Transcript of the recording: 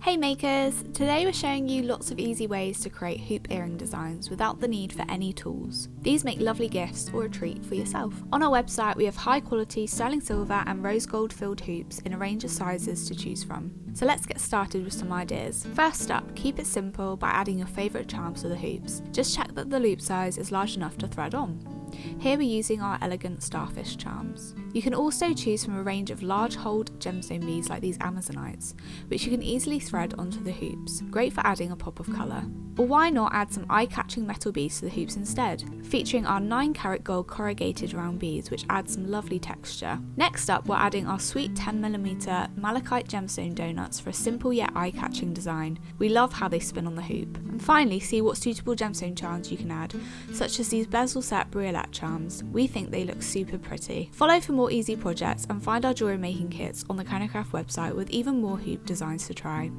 Hey makers! Today we're showing you lots of easy ways to create hoop earring designs without the need for any tools. These make lovely gifts or a treat for yourself. On our website we have high quality sterling silver and rose gold filled hoops in a range of sizes to choose from. So let's get started with some ideas. First up, keep it simple by adding your favourite charms to the hoops. Just check that the loop size is large enough to thread on. Here we're using our elegant starfish charms. You can also choose from a range of large holed gemstone beads like these Amazonites, which you can easily thread onto the hoops, great for adding a pop of colour. Or why not add some eye-catching metal beads to the hoops instead, featuring our 9-carat gold corrugated round beads which add some lovely texture. Next up, we're adding our sweet 10mm malachite gemstone donuts for a simple yet eye-catching design. We love how they spin on the hoop. And finally, see what suitable gemstone charms you can add, such as these bezel set briolet charms. We think they look super pretty. Follow for more easy projects and find our jewellery making kits on the Kernowcraft website with even more hoop designs to try.